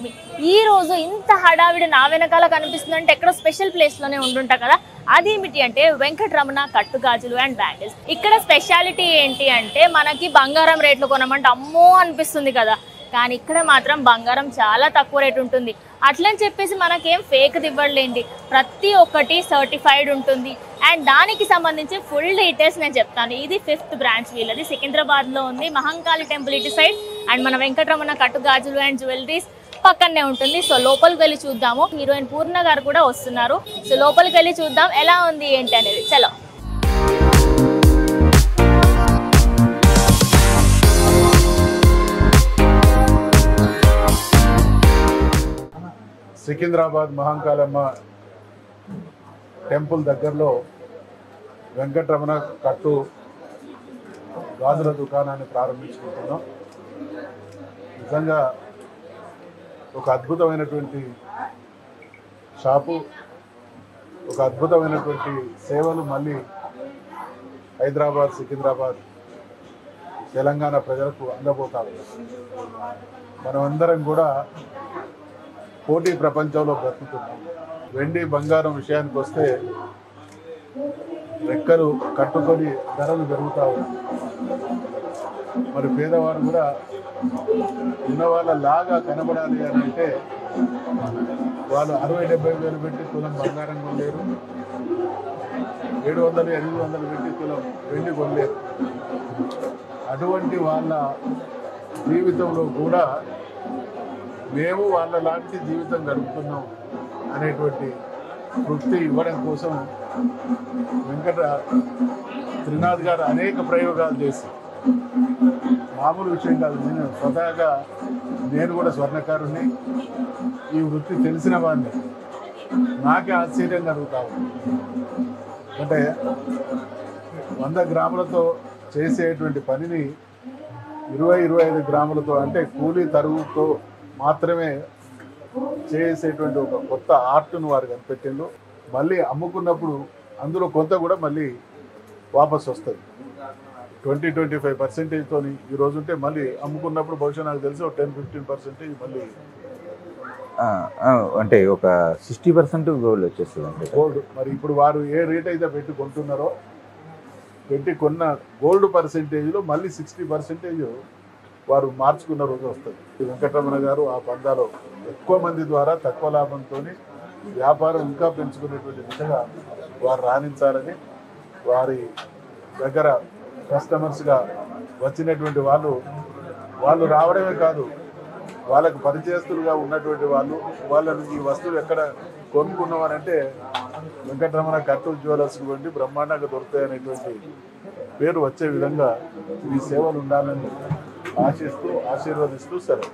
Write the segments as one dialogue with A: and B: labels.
A: మహాలక్ష్మి. ఈ రోజు ఇంత హడావిడి నా వెనకాల కనిపిస్తుందంటే ఎక్కడో స్పెషల్ ప్లేస్లోనే ఉండుంటా కదా. అదేమిటి అంటే వెంకటరమణ కట్టుగాజులు అండ్ బ్యాంగిల్స్. ఇక్కడ స్పెషాలిటీ ఏంటి అంటే మనకి బంగారం రేట్లు కొనమంటే అమ్మో అనిపిస్తుంది కదా, కానీ ఇక్కడ మాత్రం బంగారం చాలా తక్కువ రేటు ఉంటుంది. అట్లని చెప్పేసి మనకేం ఫేక్ ఇవ్వలేండి, ప్రతి ఒక్కటి సర్టిఫైడ్ ఉంటుంది. అండ్ దానికి సంబంధించి ఫుల్ డీటెయిల్స్ నేను చెప్తాను. ఇది 5th బ్రాంచ్ వీళ్ళది, సికింద్రాబాద్లో ఉంది, మహంకాళి టెంపుల్ ఇటు సైడ్. అండ్ మన వెంకటరమణ కట్టుగాజులు అండ్ జ్యువెలరీస్ పక్కనే ఉంటుంది. సో లోపలికి వెళ్ళి చూద్దాము. హీరోయిన్ పూర్ణ గారు కూడా వస్తున్నారు. సో లోపలికి వెళ్ళి చూద్దాం ఎలా ఉంది ఏంటి అనేది. చలో.
B: సికింద్రాబాద్ మహంకాళమ్మ టెంపుల్ దగ్గరలో వెంకటరమణ కట్టు గాజుల దుకాణాన్ని ప్రారంభించుకుంటున్నాం. నిజంగా ఒక అద్భుతమైనటువంటి షాపు, ఒక అద్భుతమైనటువంటి సేవలు మళ్ళీ హైదరాబాద్, సికింద్రాబాద్, తెలంగాణ ప్రజలకు అందబోతారు. మనమందరం కూడా పోటీ ప్రపంచంలో బ్రతుకుతున్నాం. వెండి బంగారం విషయానికి వస్తే రెక్కలు కట్టుకొని ధరలు పెరుగుతా ఉన్నాయి. మరి పేదవారు కూడా ఉన్నవాళ్ళలాగా కనబడాలి అని అంటే వాళ్ళు 60-70 వేలు పెట్టి తులం బంగారం కొనలేరు, 700-800 పెట్టి తులం వెండి కొనలేరు. అటువంటి వాళ్ళ జీవితంలో కూడా మేము వాళ్ళ లాంటి జీవితం గడుపుతున్నాం అనేటువంటి తృప్తి ఇవ్వడం కోసం వెంకట త్రినాథ్ గారు అనేక ప్రయోగాలు చేసి, మామూలు విషయం కాదు. నేను స్వతహాగా నేను కూడా స్వర్ణకారుని, ఈ వృత్తి తెలిసిన వాడిని. నాకే ఆశ్చర్యం కలుగుతావు. అంటే 100 గ్రాములతో చేసేటువంటి పనిని 20-25 గ్రాములతో, అంటే కూలీ తరుగుతో మాత్రమే చేసేటువంటి ఒక కొత్త ఆర్ట్ను వారు కనిపెట్టిండ్రు. మళ్ళీ అమ్ముకున్నప్పుడు అందులో కొంత కూడా మళ్ళీ వాపసు వస్తుంది. 20-25% ఈ రోజు ఉంటే మళ్ళీ అమ్ముకున్నప్పుడు బహుశా నాకు తెలిసి ఒక 10-15% మళ్ళీ
C: అంటే ఒక 60% గోల్డ్ వచ్చేస్తుంది అంటే
B: గోల్డ్. మరి ఇప్పుడు వారు ఏ రేట్ అయితే పెట్టి కొంటున్నారో, పెట్టి కొన్న గోల్డ్ పర్సెంటేజ్లో మళ్ళీ 60% వారు మార్చుకున్న రోజు వస్తుంది. వెంకటరమణ గారు ఆ పందాలో ఎక్కువ మంది ద్వారా తక్కువ లాభంతో వ్యాపారం ఇంకా పెంచుకునేటువంటి దిశగా వారు రాణించాలని, వారి దగ్గర కస్టమర్స్గా వచ్చినటువంటి వాళ్ళు రావడమే కాదు, వాళ్ళకు పరిచయస్తులుగా ఉన్నటువంటి వాళ్ళను ఈ వస్తువులు ఎక్కడ కొనుక్కున్నామనంటే వెంకటరమణ కట్టు జ్యువెలర్స్ వంటి బ్రహ్మాండంగా దొరుకుతాయనేటువంటి పేరు వచ్చే విధంగా ఈ సేవలు ఉండాలని ఆశిస్తూ ఆశీర్వదిస్తూ సెలవు.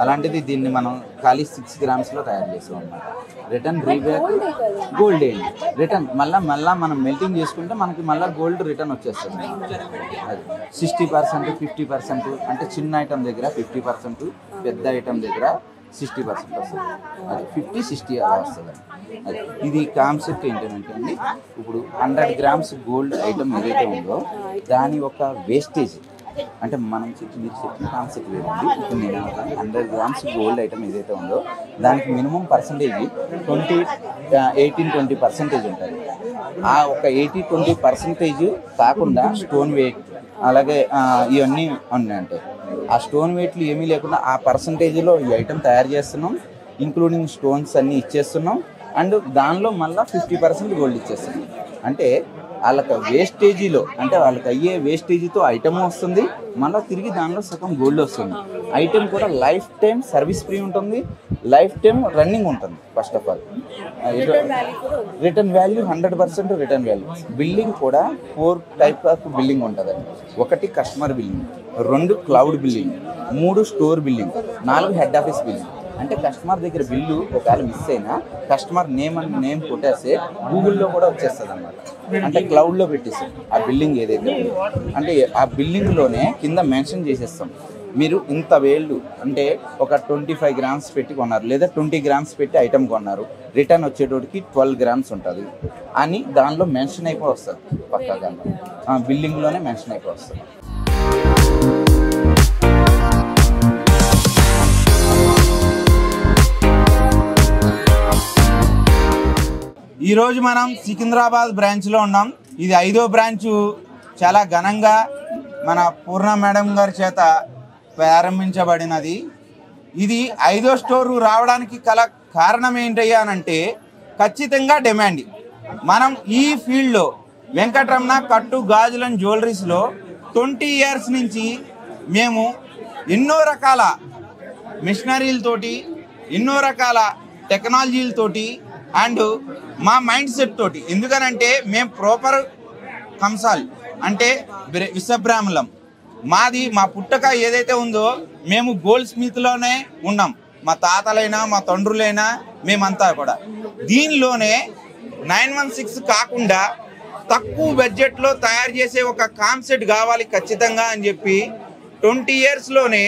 C: అలాంటిది దీన్ని మనం ఖాళీ 6 గ్రామ్స్లో తయారు చేసాం అన్నమాట. రిటర్న్ రీబ్యాక్ గోల్డ్ ఏంటి రిటర్న్ మళ్ళీ మనం మెల్టింగ్ చేసుకుంటే మనకి మళ్ళీ గోల్డ్ రిటర్న్ వచ్చేస్తుంది. అది 60%, 50%, అంటే చిన్న ఐటమ్ దగ్గర 50%, పెద్ద ఐటమ్ దగ్గర 60% వస్తుంది. అది 50-60 అలా వస్తుంది. అది ఇది కాన్సెప్ట్ ఏంటంటే అండి, ఇప్పుడు 100 గ్రామ్స్ గోల్డ్ ఐటమ్ ఏదైతే ఉందో దాని ఒక వేస్టేజ్, అంటే మనం మీరు చెప్పిన కాన్సెప్ట్ లేదండి. ఇప్పుడు నేను 100 గ్రామ్స్ గోల్డ్ ఐటమ్ ఏదైతే ఉందో దానికి మినిమం పర్సంటేజ్ 18-20% ఉంటుంది. ఆ ఒక 80-20% కాకుండా స్టోన్ వెయిట్ అలాగే ఇవన్నీ ఉన్నాయంటే ఆ స్టోన్ వెయిట్లు ఏమీ లేకుండా ఆ పర్సంటేజ్లో ఈ ఐటమ్ తయారు చేస్తున్నాం, ఇంక్లూడింగ్ స్టోన్స్ అన్నీ ఇచ్చేస్తున్నాం. అండ్ దానిలో మళ్ళీ 50% గోల్డ్ ఇచ్చేస్తున్నాం. అంటే వాళ్ళకి వేస్టేజీలో, అంటే వాళ్ళకి అయ్యే వేస్టేజీతో ఐటమ్ వస్తుంది, మళ్ళీ తిరిగి దానిలో సగం గోల్డ్ వస్తుంది. ఐటమ్ కూడా లైఫ్ టైం సర్వీస్ ఫ్రీ ఉంటుంది, లైఫ్ టైం రన్నింగ్ ఉంటుంది. First of all return value 100% return value. Billing కూడా 4 టైప్ ఆఫ్ బిల్లింగ్ ఉంటుందండి. 1 customer billing, 2 cloud billing, 3 store billing, 4 head office billing. అంటే కస్టమర్ దగ్గర బిల్లు ఒకవేళ miss అయినా customer name కొట్టేస్తే గూగుల్లో కూడా వచ్చేస్తుంది అన్నమాట. అంటే క్లౌడ్లో పెట్టేస్తాం ఆ బిల్లింగ్ ఏదైతే ఉందో. అంటే ఆ బిల్లింగ్లోనే కింద మెన్షన్ చేసేస్తాం, మీరు ఇంత వేళ్ళు అంటే ఒక 25 గ్రామ్స్ పెట్టి కొన్నారు లేదా 20 గ్రామ్స్ పెట్టి ఐటమ్ కొన్నారు, రిటర్న్ వచ్చేటోటికి 12 గ్రామ్స్ ఉంటుంది అని దానిలో మెన్షన్ అయిపోయి వస్తుంది. పక్కాగా బిల్లింగ్లోనే మెన్షన్ అయిపోయి వస్తుంది. ఈరోజు మనం సికింద్రాబాద్ బ్రాంచ్లో ఉన్నాం. ఇది 5వ బ్రాంచు. చాలా ఘనంగా మన పూర్ణ మేడం గారి చేత ప్రారంభించబడినది. ఇది 5వ స్టోరు రావడానికి కారణం ఏంటయ్యానంటే ఖచ్చితంగా డిమాండ్. మనం ఈ ఫీల్డ్లో వెంకటరమణ కట్టు గాజుల జ్యువెలరీస్లో 20 ఇయర్స్ నుంచి మేము ఎన్నో రకాల మిషనరీలతోటి, ఎన్నో రకాల టెక్నాలజీలతోటి అండ్ మా మైండ్ సెట్ తోటి, ఎందుకనంటే మేము ప్రాపర్ కంసాల్ అంటే విశ్వబ్రాహ్మణం. మాది మా పుట్టక ఏదైతే ఉందో మేము గోల్డ్ స్మిత్లోనే ఉన్నాం. మా తాతలైనా మా తండ్రులైనా మేమంతా కూడా దీనిలోనే 916 కాకుండా తక్కువ బడ్జెట్లో తయారు చేసే ఒక కాన్సెప్ట్ కావాలి ఖచ్చితంగా అని చెప్పి 20 ఇయర్స్లోనే,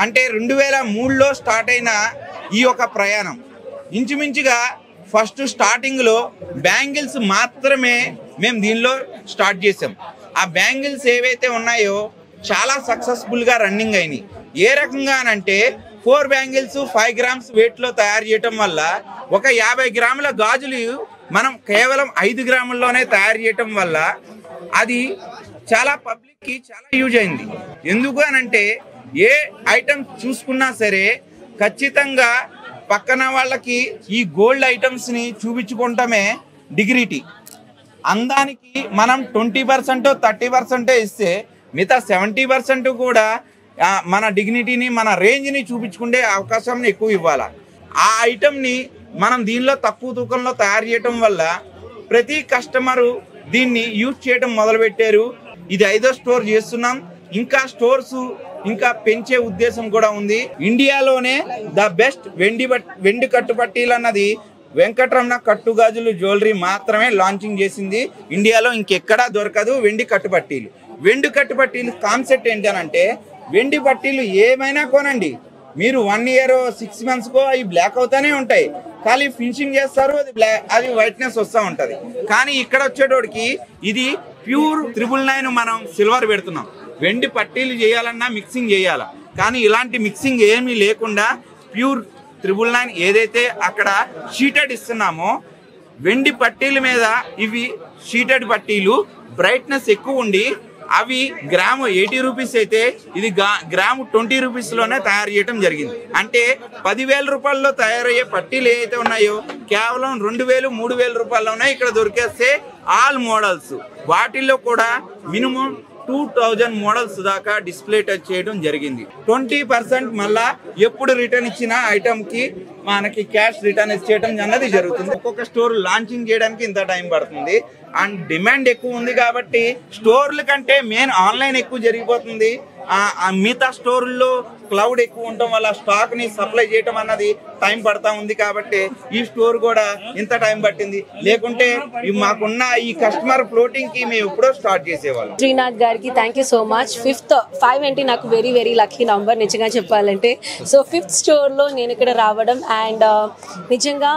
C: అంటే 2003లో స్టార్ట్ అయిన ఈ యొక్క ప్రయాణం ఇంచుమించుగా ఫస్ట్ స్టార్టింగ్లో బ్యాంగిల్స్ మాత్రమే మేము దీనిలో స్టార్ట్ చేసాం. ఆ బ్యాంగిల్స్ ఏవైతే ఉన్నాయో చాలా సక్సెస్ఫుల్గా రన్నింగ్ అయినాయి. ఏ రకంగా అంటే 4 బ్యాంగిల్స్ 5 గ్రామ్స్ వెయిట్లో తయారు చేయటం వల్ల ఒక 50 గ్రాముల గాజులు మనం కేవలం 5 గ్రాముల్లోనే తయారు చేయటం వల్ల అది చాలా పబ్లిక్కి చాలా యూజ్ అయింది. ఎందుకు అనంటే ఏ ఐటమ్ చూసుకున్నా సరే ఖచ్చితంగా పక్కన వాళ్ళకి ఈ గోల్డ్ ఐటమ్స్ని చూపించుకుంటామే డిగ్నిటీ. అందానికి మనం 20% 30% ఇస్తే మిగతా 70% కూడా మన డిగ్నిటీని, మన రేంజ్ని చూపించుకునే అవకాశం ఎక్కువ ఇవ్వాలి. ఆ ఐటమ్ని మనం దీనిలో తక్కువ తూకంలో తయారు చేయటం వల్ల ప్రతి కస్టమరు దీన్ని యూజ్ చేయటం మొదలుపెట్టారు. ఇది 5వ స్టోర్ చేస్తున్నాం. ఇంకా స్టోర్స్ ఇంకా పెంచే ఉద్దేశం కూడా ఉంది. ఇండియాలోనే ద బెస్ట్ వెండి కట్టుపట్టీలు అన్నది వెంకటరమణ కట్టుగాజులు జ్యువెలరీ మాత్రమే లాంచింగ్ చేసింది. ఇండియాలో ఇంకెక్కడా దొరకదు వెండి కట్టుపట్టీలు. వెండి కట్టుపట్టీలు కాన్సెప్ట్ ఏంటంటే వెండి పట్టీలు ఏమైనా కొనండి, మీరు 1 ఇయర్ 6 మంత్స్కో అవి బ్లాక్ అవుతానే ఉంటాయి. ఖాళీ ఫినిషింగ్ చేస్తారు, అది వైట్నెస్ వస్తూ ఉంటుంది. కానీ ఇక్కడ వచ్చేటోడికి ఇది ప్యూర్ 999 మనం సిల్వర్ పెడుతున్నాం. వెండి పట్టీలు చేయాలన్నా మిక్సింగ్ చేయాలా, కానీ ఇలాంటి మిక్సింగ్ ఏమీ లేకుండా ప్యూర్ 999 ఏదైతే అక్కడ షీటెడ్ ఇస్తున్నామో వెండి పట్టీల మీద ఇవి షీటెడ్ పట్టీలు బ్రైట్నెస్ ఎక్కువ ఉండి అవి గ్రాము 80 రూపీస్ అయితే ఇది గ్రాము 20 రూపీస్లోనే తయారు చేయడం జరిగింది. అంటే 10,000 రూపాయల్లో తయారయ్యే పట్టీలు ఏవైతే ఉన్నాయో కేవలం 2,000 3,000 రూపాయల్లోనే ఇక్కడ దొరికేస్తే ఆల్ మోడల్స్. వాటిల్లో కూడా మినిమం 2000 మోడల్స్ దాకా డిస్ప్లే టచ్ చేయడం జరిగింది. 20% మళ్ళా ఎప్పుడు రిటర్న్ ఇచ్చిన ఐటమ్కి మనకి క్యాష్ రిటర్న్ ఇచ్చేయడం అన్నది జరుగుతుంది. ఒక్కొక్క స్టోర్ లాంచింగ్ చేయడానికి ఇంత టైం పడుతుంది. అండ్ డిమాండ్ ఎక్కువ ఉంది కాబట్టి స్టోర్ల కంటే మెయిన్ ఆన్లైన్ ఎక్కువ జరిగిపోతుంది. మిగతా స్టోర్లో క్లౌడ్ ఎక్కువ ఉండటం వల్ల స్టాక్ ని సప్లై చేయడం అన్నది టైం పడతా ఉంది కాబట్టి ఈ స్టోర్ కూడా ఇంత టైం పట్టింది. లేకుంటే మాకున్న ఈ కస్టమర్ ఫ్లోటింగ్ కి మేము ఎప్పుడో స్టార్ట్ చేసేవాళ్ళం.
D: శ్రీనాథ్ గారికి థ్యాంక్ యూ సో మచ్. 5 అంటే నాకు వెరీ వెరీ లక్కీ నంబర్ నిజంగా చెప్పాలంటే. సో 5th స్టోర్లో నేను ఇక్కడ రావడం అండ్ నిజంగా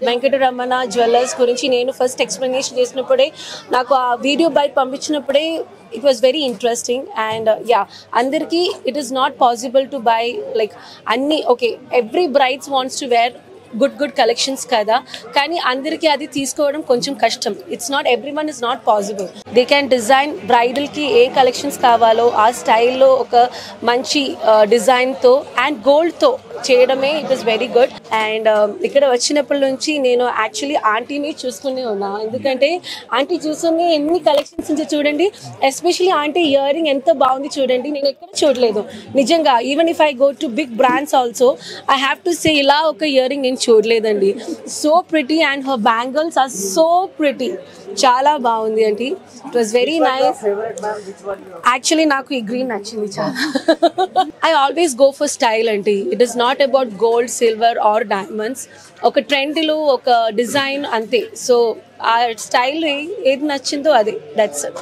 D: వెంకటరమణ జ్యువెలర్స్ గురించి నేను ఫస్ట్ ఎక్స్ప్లెనేషన్ చేసినప్పుడే నాకు ఆ వీడియో బయట పంపించినప్పుడే it was very interesting and andarki it is not possible to buy like anni okay every brides wants to wear good collections kada kani andarki adi teesukovam koncham kashtam. It's not everyone is not possible. They can design bridal ki A collections కావాలో ఆ style లో ఒక మంచి design తో and gold తో చేయడమే it is very good. And ఇక్కడ వచ్చినప్పటి నుంచి నేను యాక్చువల్లీ ఆంటీని చూసుకునే ఉన్నా, ఎందుకంటే ఆంటీ చూసుకుని ఎన్ని కలెక్షన్స్ నుంచి చూడండి, ఎస్పెషల్లీ ఆంటీ ఇయర్ రింగ్ ఎంత బాగుంది చూడండి, నేను ఎక్కడ చూడలేదు నిజంగా. Even if I go to big brands also I have to say ఇలా ఒక ఇయర్ రింగ్ నేను చూడలేదండి. So pretty and her bangles are so pretty, చాలా బాగుంది అండి. It was very nice. Actually నాకు ఈ గ్రీన్ నచ్చింది చాలా. I always go for style అండి. It is not about gold, silver or diamonds. ఒక ట్రెండ్లో ఒక డిజైన్ అంతే. సో ఆ స్టైల్ ఏది నచ్చిందో అదే, దట్స్ ఇట్.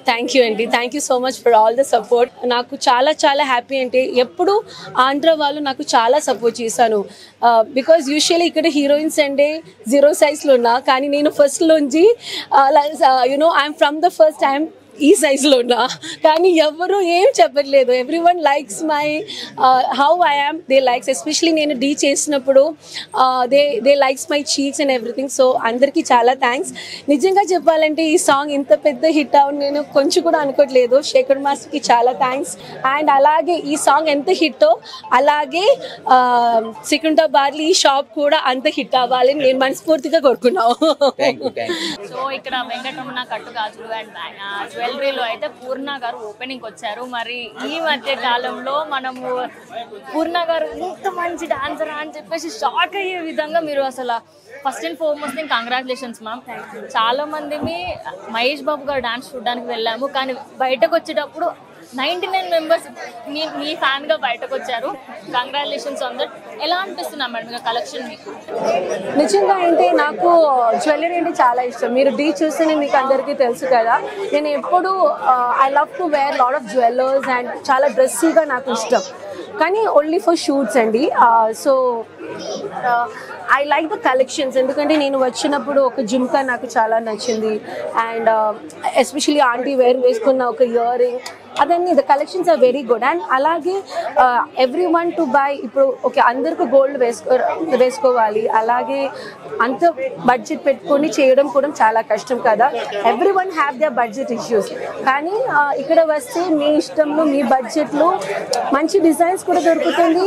D: థ్యాంక్ యూ అండి, thank you so much for all the support. నాకు చాలా చాలా హ్యాపీ అంటే ఎప్పుడు ఆంధ్ర వాళ్ళు నాకు చాలా సపోర్ట్ చేశాను. బికాజ్ యూజువల్లీ ఇక్కడ హీరోయిన్స్ అంటే 0 సైజ్లో ఉన్నా, కానీ నేను ఫస్ట్లోంచి you know I'm from the first time ఈ సైజ్లో ఉన్నా, కానీ ఎవరు ఏం చెప్పట్లేదు. Everyone likes my how I am. They likes especially నేను డీ చేసినప్పుడు they likes my cheeks and everything. So అందరికీ చాలా థ్యాంక్స్. నిజంగా చెప్పాలంటే ఈ సాంగ్ ఇంత పెద్ద హిట్ అవును నేను కొంచెం కూడా అనుకోవట్లేదు. శేఖర్ మాస్టర్కి చాలా థ్యాంక్స్. అండ్ అలాగే ఈ సాంగ్ ఎంత హిట్టో అలాగే సికింద్రాబాద్లో ఈ షాప్ కూడా అంత హిట్ అవ్వాలని నేను మనస్ఫూర్తిగా కోరుకున్నాను.
A: సో ఇక్కడ వెంకటరమణ కట్టుగాజులు అండ్ జ్యువెలరీలో అయితే పూర్ణ గారు ఓపెనింగ్ వచ్చారు. మరి ఈ మధ్య కాలంలో మనము పూర్ణ గారు ఇంత మంచి డాన్సర్ అని చెప్పేసి షాక్ అయ్యే విధంగా మీరు అసలు ఫస్ట్ అండ్ ఫార్మోస్ట్ నేను కంగ్రాచులేషన్స్ మ్యామ్. చాలా మంది మహేష్ బాబు గారు డాన్స్ చూడడానికి వెళ్ళాము, కానీ బయటకు వచ్చేటప్పుడు 99 మెంబర్స్ మీ ఫ్యాన్గా బయటకు వచ్చారు. Congratulations on that. ఎలా అనిపిస్తున్నా మేడం కలెక్షన్ మీకు?
D: నిజంగా అంటే నాకు జ్యువెలరీ అంటే చాలా ఇష్టం. మీరు డీ చూస్తేనే మీకు అందరికీ తెలుసు కదా, నేను ఎప్పుడు I love to wear lot of jewellers and చాలా డ్రెస్సీగా నాకు ఇష్టం, కానీ ఓన్లీ ఫర్ షూట్స్ అండి. So I like the collections, ఎందుకంటే నేను వచ్చినప్పుడు ఒక జుమ్కా నాకు చాలా నచ్చింది అండ్ ఎస్పెషలీ ఆంటీ వేసుకున్న ఒక ఇయర్ రింగ్, అదన్నీ the collections are very good. And అలాగే ఎవ్రీ వన్ టు బై. ఇప్పుడు ఓకే అందరికీ గోల్డ్ వేసుకోవాలి, అలాగే అంత బడ్జెట్ పెట్టుకొని చేయడం కూడా చాలా కష్టం కదా. Every one have the budget issues, కానీ ఇక్కడ వస్తే మీ ఇష్టంలో మీ బడ్జెట్లో మంచి డిజైన్స్ కూడా దొరుకుతుంది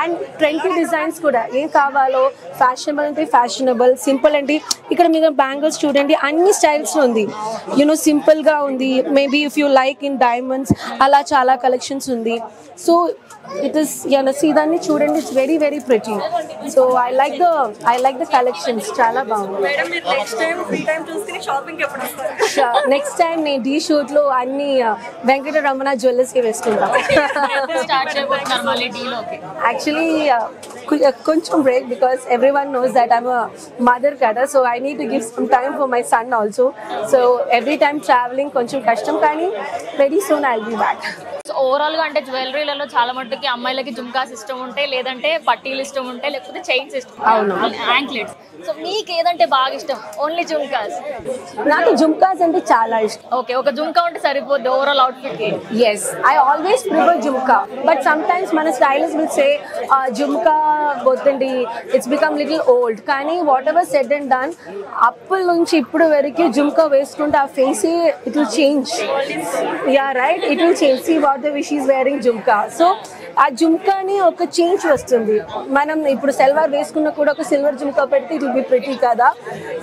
D: అండ్ ట్రెండీ డిజైన్స్ కూడా. ఏం కావాలో ఫ్యాషనబుల్ అంటే ఫ్యాషనబుల్, సింపుల్ అంటే ఇక్కడ మీరు బ్యాంగిల్స్ చూడండి అన్ని స్టైల్స్లో ఉంది. యూనో సింపుల్గా ఉంది, maybe if you like in diamonds అలా చాలా కలెక్షన్స్ ఉంది. సో ఇట్ ఇస్ సీదాన్ని చూడండి, it's very very pretty. So I like the collections, చాలా బాగుంది. నెక్స్ట్ టైం నేను డీ షూట్ లో అన్ని వెంకటరమణ జ్యువెలర్స్ కి వేసుకుంటాను. యాక్చువల్లీ కొంచెం break, because everyone knows that I'm a mother కదా, so I need to give some time for my son also. So every time travelling కొంచెం కష్టం, కానీ very soon I will be back.
A: Overall గా అంటే జ్యువెలరీలలో చాలా మట్టుకి అమ్మాయిలకి జుమ్కాస్ ఇష్టం ఉంటాయి, లేదంటే పట్టీలు ఇష్టం ఉంటాయి, లేకపోతే చైన్స్ ఇష్టం, యాంక్లెట్స్. సో మీకు ఏదంటే బాగా ఇష్టం? ఓన్లీ జుమ్కాస్?
D: నాకు జుమ్కాస్ అంటే చాలా ఇష్టం.
A: ఓకే, ఒక జుమ్కా ఉంటే సరిపోద్ది ఓవరాల్ అవుట్ఫిట్ కి?
D: Yes, I always prefer jhumka, but sometimes మన స్టైలిస్ట్ విల్ సే జుమ్కా వద్దండి, ఇట్స్ బికమ్ లిటిల్ ఓల్డ్. కానీ whatever said and done, అప్పటి నుంచి ఇప్పుడు వరకు జుమ్కా వేసుకుంటే ఆ face it will change. Yeah right, it will change. See what the wish is wearing jhumka. So ఆ జుమ్కాని ఒక చేంజ్ వస్తుంది. మనం ఇప్పుడు సెల్వార్ వేసుకున్న కూడా ఒక సిల్వర్ జుమ్కా పెడితే ఇట్ విల్ బి ప్రిటీ కదా.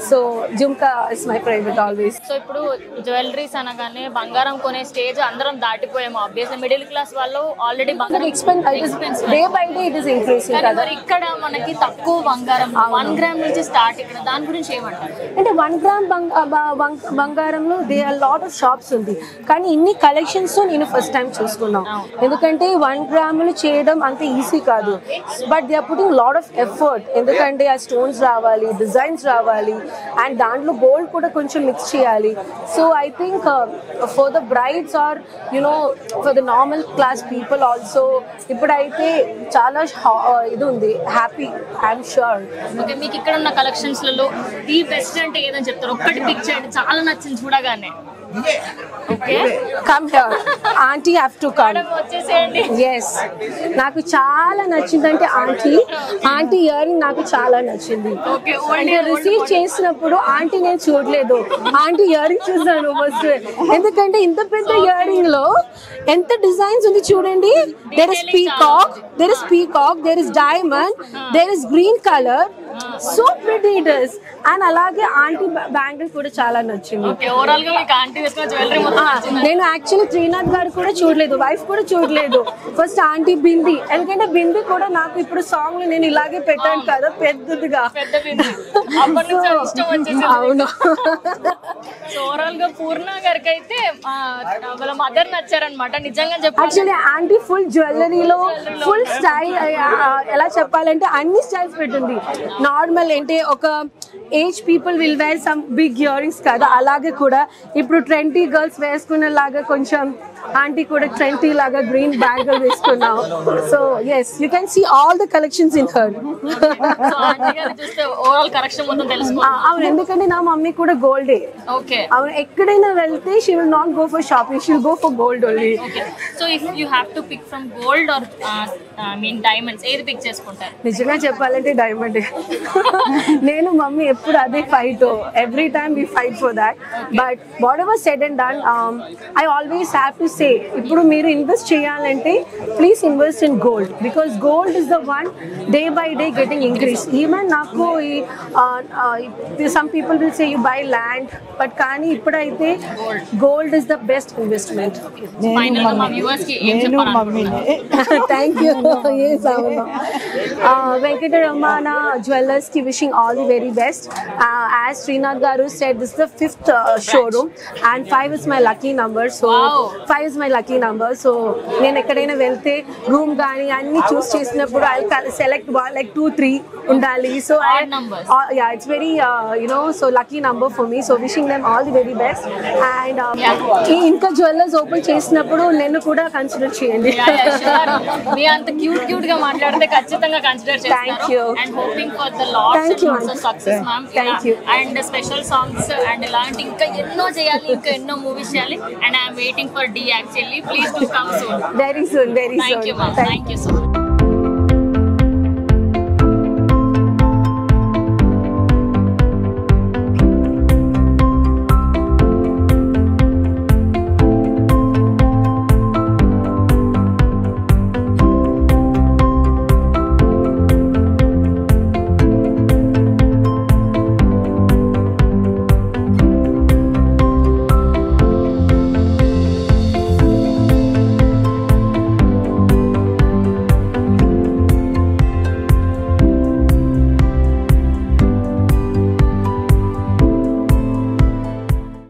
D: So jhumka is my favourite always.
A: So ఇప్పుడు జ్యువెలరీస్ అనగానే బంగారం కొనే స్టేజ్ అందరం దాటిపోయాము. ఆబ్వియస్లీ మిడిల్ క్లాస్ వాళ్ళు ఆల్రెడీ బంగారం
D: expensive day by day it is increasing కదా.
A: ఇక్కడ మనకి తక్కువ బంగారం 1 గ్రామ్ నుంచి స్టార్ట్. ఇక్కడ దాని గురించి ఏమంటారు?
D: అంటే 1 గ్రామ్ బంగారంలో they are lot of shops ఉంది, కానీ ఇన్ని కలెక్షన్స్ నేను ఫస్ట్ టైం చూసుకున్నాం. ఎందుకంటే 1 గ్రాములు చేయడం అంత ఈజీ కాదు, but they are putting lot of effort. ఎందుకంటే ఆ స్టోన్స్ రావాలి, డిజైన్స్ రావాలి, అండ్ దాంట్లో గోల్డ్ కూడా కొంచెం మిక్స్ చేయాలి. So I think for the brides or you know for the normal class people also ఇప్పుడైతే చాలా ఇది ఉంది, హ్యాపీ ఐఎమ్ షూర్.
A: ఓకే, మీకు ఇక్కడ ఉన్న కలెక్షన్స్ లలో ది బెస్ట్ అంటే ఏదని చెప్తారు? ఒక్కటి పిక్ చేయండి, చాలా నచ్చింది చూడగానే. Okay,
D: come here aunty, have to come.
A: వచ్చేసేయండి.
D: ఎస్, నాకు చాలా నచ్చిందంటే ఆంటీ ఇయర్ రింగ్ నాకు చాలా నచ్చింది. అంటే రిసీవ్ చేసినప్పుడు ఆంటీ నేను చూడలేదు, ఆంటీ ఇయర్ రింగ్ చూసాను ఫస్ట్. ఎందుకంటే ఇంత పెద్ద ఇయర్ రింగ్ లో ఎంత డిజైన్స్ ఉంది చూడండి. There is peacock, there is diamond, there is green colour, so pretty it is. And అలాగే ఆంటీ బ్యాంగిల్ కూడా చాలా నచ్చింది.
A: ఓవరాల్ గా మీకు ఆంటీ వేసుకున్న జ్యువెలరీ మొత్తం నచ్చిందా?
D: నేను యాక్చువల్లీ శ్రీనాథ్ గారు కూడా చూడలేదు, వైఫ్ కూడా చూడలేదు. ఫస్ట్ ఆంటీ బింది, ఎందుకంటే బింది కూడా నాకు ఇప్పుడు సాంగ్ లో నేను ఇలాగే పెట్టాను కదా పెద్దదిగా. అవును.
A: ఓవరాల్ గా పూర్ణ గారికి అయితే వాళ్ళ మదర్ నచ్చారనమాట. నిజంగా చెప్పాలి,
D: యాక్చువల్లీ ఆంటీ ఫుల్ జ్యువెలరీలో ఫుల్ స్టైల్, ఎలా చెప్పాలంటే అన్ని స్టైల్స్ పెట్టింది. నార్మల్ అంటే ఒక age people will wear some big earrings కదా, అలాగే కూడా ఇప్పుడు 20 గర్ల్స్ వేసుకునే లాగా కొంచెం ఆంటీ కూడా 20 లాగా గ్రీన్ బ్యాంగిల్ వేసుకున్నాం. So yes, you can see all the collections in her. అవును, ఎందుకంటే నా మమ్మీ కూడా గోల్డే.
A: ఓకే,
D: అవును, ఎక్కడైనా వెళ్తే she will not go for shopping, she will go for gold only.
A: So if you have to pick from gold or diamonds, ఏది pick చేసుకుంటారు?
D: నిజంగా చెప్పాలంటే డైమండ్. నేను మమ్మీ ఎప్పుడు అదే fight, every time we fight for that. But whatever said and done, I always have to say, ఇప్పుడు మీరు invest చేయాలంటే please invest in gold, because gold is the one day by day getting increase. Even నాకు some people will say you buy land, but కానీ ఇప్పుడైతే gold is the best investment. Thank you. Venkataramana jewellers కి wishing all the very best. As Srinath Garu said, this is the 5th showroom and 5 is my lucky number. So 5 is my lucky number. So నేను ఎక్కడైనా వెళ్తే room గానీ అన్ని చూస్ చేసినప్పుడు I'll select one, like 2, 3 ఉండాలి. So yeah, it's very so lucky number for me. So wishing them all the very best. And ఇంకా jewellers open చేసినప్పుడు నేను కూడా కన్సిడర్ చేయండి.
A: మీ అంత క్యూట్ గా మాట్లాడితే ఖచ్చితంగా కన్సిడర్ చేస్తారు.
D: Thank you.
A: And hoping for the lots of success, ma'am.
D: Thank you.
A: And special songs and ఇలాంటి ఇంకా ఎన్నో చేయాలి, ఇంకా ఎన్నో మూవీస్ చేయాలి. And I am waiting for D actually. Please do come soon.
D: Very soon, very soon.
A: Thank you, ma'am. Thank you so much.